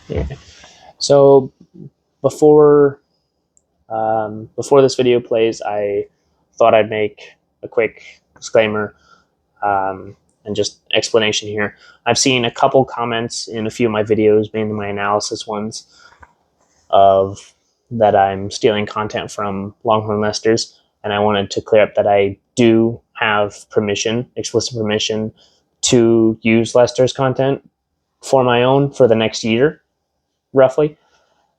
Yeah. So before this video plays, I thought I'd make a quick disclaimer and just explanation here. I've seen a couple comments in a few of my videos, mainly my analysis ones, of that I'm stealing content from Longhorn Lesters, and I wanted to clear up that I do have permission, explicit permission, to use Lester's content for my own for the next year, roughly.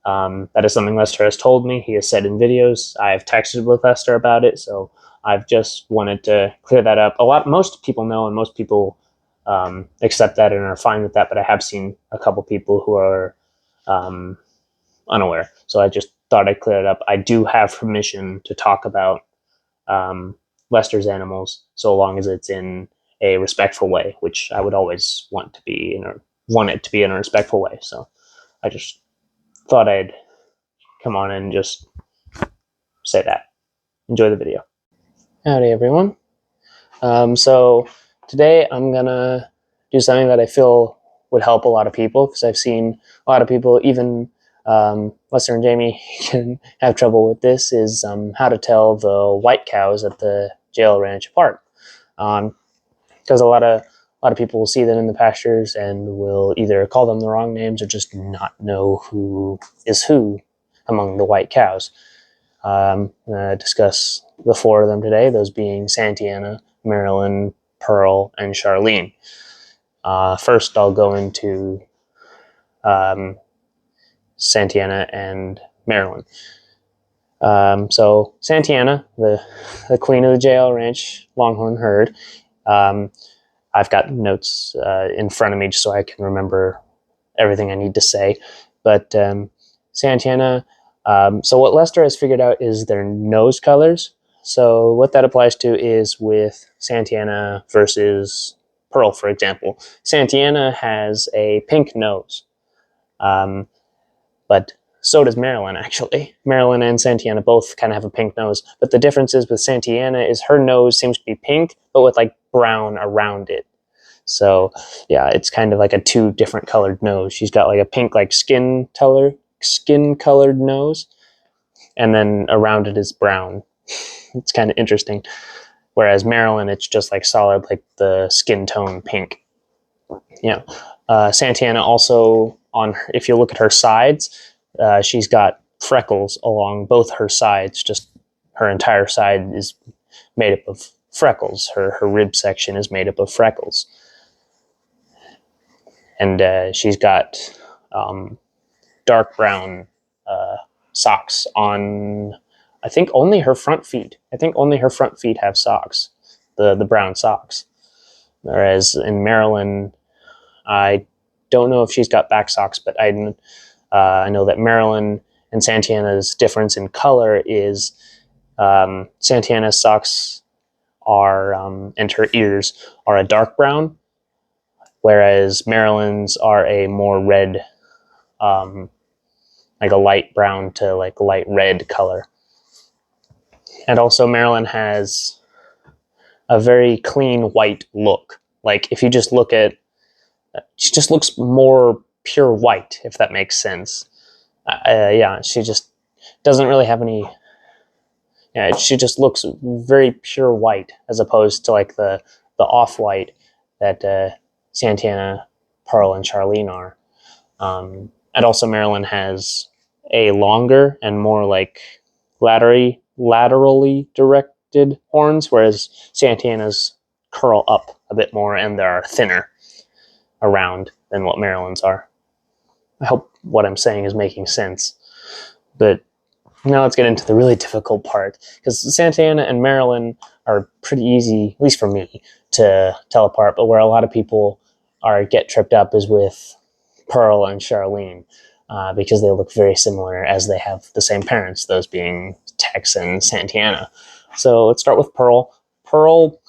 That is something Lester has told me. He has said in videos. I have texted with Lester about it, so I've just wanted to clear that up. Most people know, and most people accept that and are fine with that. But I have seen a couple people who are unaware, so I just thought I'd clear it up. I do have permission to talk about Lester's animals, so long as it's in a respectful way, which I would always want it to be in a respectful way. So I just thought I'd come on and just say that. Enjoy the video. Howdy, everyone. So today I'm gonna do something that I feel would help a lot of people, because I've seen a lot of people, even Lester and Jami, can have trouble with this, is how to tell the white cows at the jail ranch apart. Because a lot of people will see them in the pastures and will either call them the wrong names or just not know who is who among the white cows. I'm going to discuss the four of them today, those being Santiana, Marilyn, Pearl, and Charlene. First, I'll go into Santiana and Marilyn. So Santiana, the queen of the jail ranch Longhorn herd, I've got notes in front of me just so I can remember everything I need to say. But Santiana, so what Lester has figured out is their nose colors. So what that applies to is with Santiana versus Pearl, for example. Santiana has a pink nose, but so does Marilyn, actually. Marilyn and Santiana both kind of have a pink nose, but the difference is with Santiana is her nose seems to be pink, but with like brown around it. So yeah, it's kind of like a two different colored nose. She's got like a pink, like skin colored nose, and then around it is brown. It's kind of interesting. Whereas Marilyn, it's just like solid, like the skin tone pink. Yeah. Santiana also, if you look at her sides, she's got freckles along both her sides. Just her entire side is made up of freckles. Her rib section is made up of freckles. And she's got dark brown socks on, I think, only her front feet. I think only her front feet have socks, the brown socks. Whereas in Marilyn, I don't know if she's got back socks, but I know that Marilyn and Santiana's difference in color is Santiana's socks are, and her ears are a dark brown, whereas Marilyn's are a more red, like a light brown to like light red color. And also Marilyn has a very clean white look. Like if you just look at, she just looks more pure white, if that makes sense. Yeah, she just doesn't really have any, yeah, she just looks very pure white as opposed to like the off-white that Santiana, Pearl, and Charlene are. And also Marilyn has a longer and more like laterally directed horns, whereas Santiana's curl up a bit more and they're thinner around than what Marilyn's are. I hope what I'm saying is making sense. But now let's get into the really difficult part, because Santiana and Marilyn are pretty easy, at least for me, to tell apart, but where a lot of people get tripped up is with Pearl and Charlene, because they look very similar as they have the same parents, those being Tex and Santiana. So let's start with Pearl. Pearl,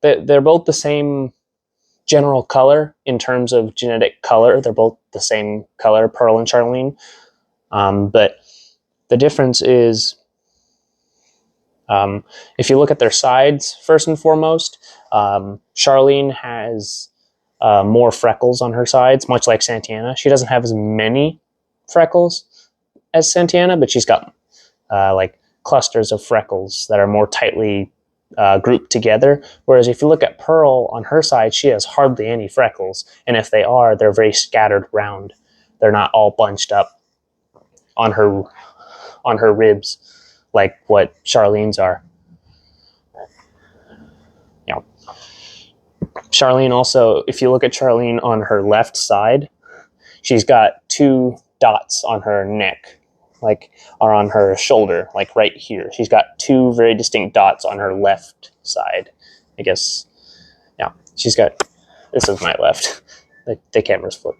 they're both the same general color in terms of genetic color. They're both the same color, Pearl and Charlene. But the difference is, if you look at their sides, first and foremost, Charlene has more freckles on her sides, much like Santiana. She doesn't have as many freckles as Santiana, but she's got like clusters of freckles that are more tightly grouped together. Whereas if you look at Pearl on her side, she has hardly any freckles, and if they are, they're very scattered around. They're not all bunched up on her ribs like what Charlene's are. Yeah. Charlene also, if you look at Charlene on her left side, she's got 2 dots on her neck, like, or on her shoulder, like right here. She's got 2 very distinct dots on her left side. I guess, yeah, she's got, this is my left. The camera's flipped.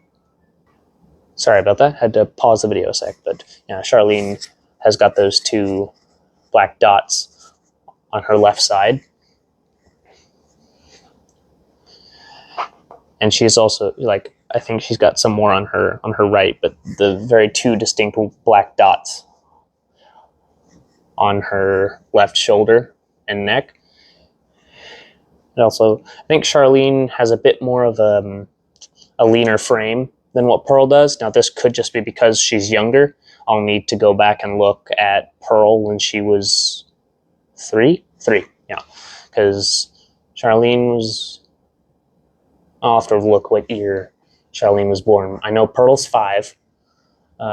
Sorry about that. Had to pause the video a sec, but yeah, Charlene has got those 2 black dots on her left side. And she's also, like, I think she's got some more on her right, but the very 2 distinct black dots on her left shoulder and neck. And also, I think Charlene has a bit more of a leaner frame than what Pearl does. Now, this could just be because she's younger. I'll need to go back and look at Pearl when she was 3, yeah, because Charlene was, I'll have to look what year Charlene was born. I know Pearl's 5.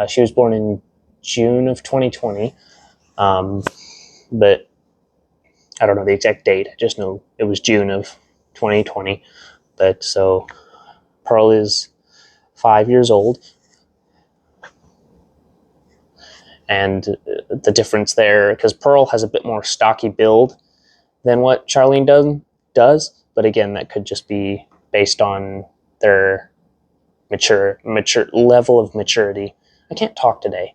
She was born in June of 2020, but I don't know the exact date. I just know it was June of 2020. But so Pearl is 5 years old. And the difference there, because Pearl has a bit more stocky build than what Charlene does, but again, that could just be based on their mature level of maturity. I can't talk today.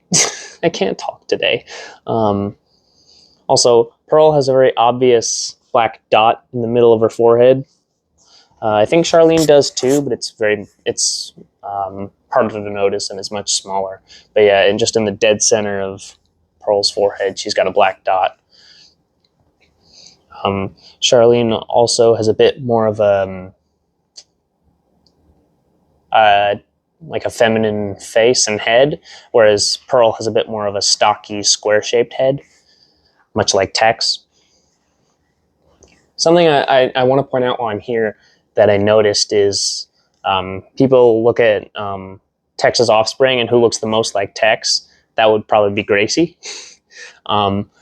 I can't talk today. Also, Pearl has a very obvious black dot in the middle of her forehead. I think Charlene does too, but it's harder to notice and is much smaller. But yeah, and just in the dead center of Pearl's forehead, she's got a black dot. Charlene also has a bit more of a like a feminine face and head, whereas Pearl has a bit more of a stocky, square-shaped head, much like Tex. Something I want to point out while I'm here that I noticed is people look at Tex's offspring and who looks the most like Tex. That would probably be Gracie.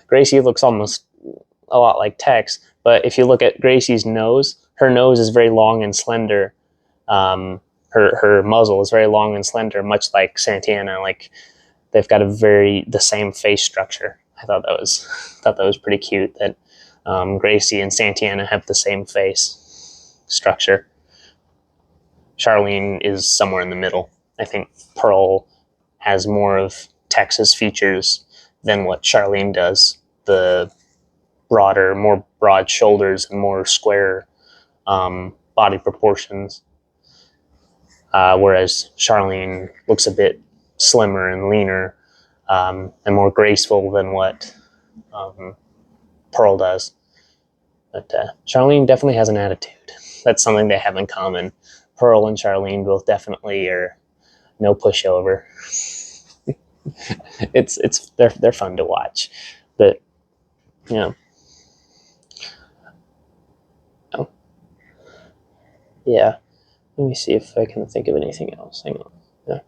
Gracie looks almost a lot like Tex, but if you look at Gracie's nose, her nose is very long and slender. Her muzzle is very long and slender, much like Santiana. Like, they've got the same face structure. I thought that was pretty cute that Gracie and Santiana have the same face structure. Charlene is somewhere in the middle. I think Pearl has more of Tex's features than what Charlene does. The more broad shoulders and more square body proportions. Whereas Charlene looks a bit slimmer and leaner and more graceful than what Pearl does. But Charlene definitely has an attitude. That's something they have in common. Pearl and Charlene both definitely are no pushover. They're fun to watch. But, you know. Oh. Yeah. Let me see if I can think of anything else. Hang on. Yeah.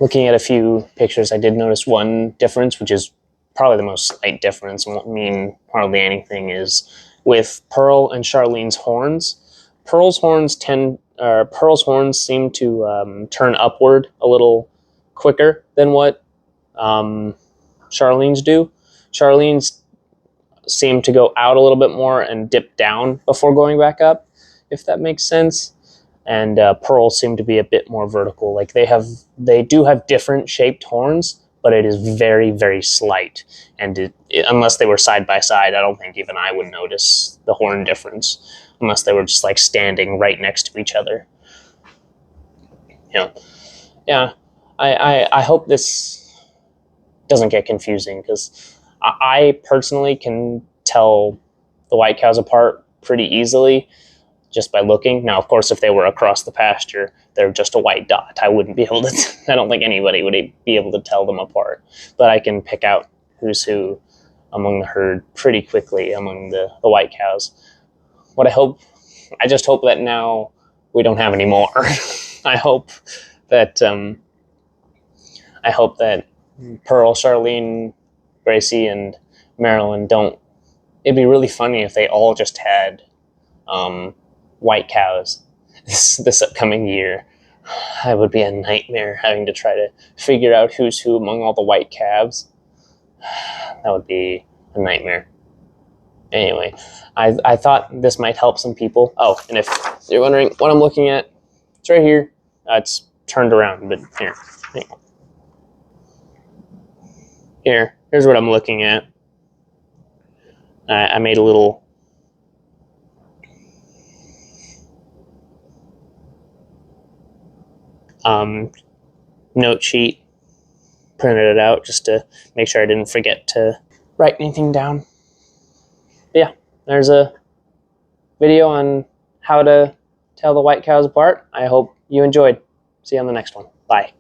Looking at a few pictures, I did notice one difference, which is probably the most slight difference and won't mean hardly anything, is with Pearl and Charlene's horns. Pearl's horns seem to turn upward a little quicker than what Charlene's do. Charlene's seem to go out a little bit more and dip down before going back up, if that makes sense. And Pearl seem to be a bit more vertical. Like, they do have different shaped horns, but it is very, very slight. And unless they were side by side, I don't think even I would notice the horn difference, unless they were just like standing right next to each other. Yeah. I hope this doesn't get confusing, because I personally can tell the white cows apart pretty easily. just by looking. Now, of course, if they were across the pasture, they're just a white dot. I wouldn't be able to, I don't think anybody would be able to tell them apart. But I can pick out who's who among the herd pretty quickly among the white cows. I just hope that now we don't have any more. I hope that Pearl, Charlene, Gracie, and Marilyn don't. It'd be really funny if they all just had white cows this upcoming year. It would be a nightmare having to try to figure out who's who among all the white calves. That would be a nightmare. Anyway, I thought this might help some people. Oh, and if you're wondering what I'm looking at, it's right here. It's turned around, but here. Here's what I'm looking at. I made a little note sheet, printed it out just to make sure I didn't forget to write anything down. But yeah, there's a video on how to tell the white cows apart. I hope you enjoyed. See you on the next one. Bye.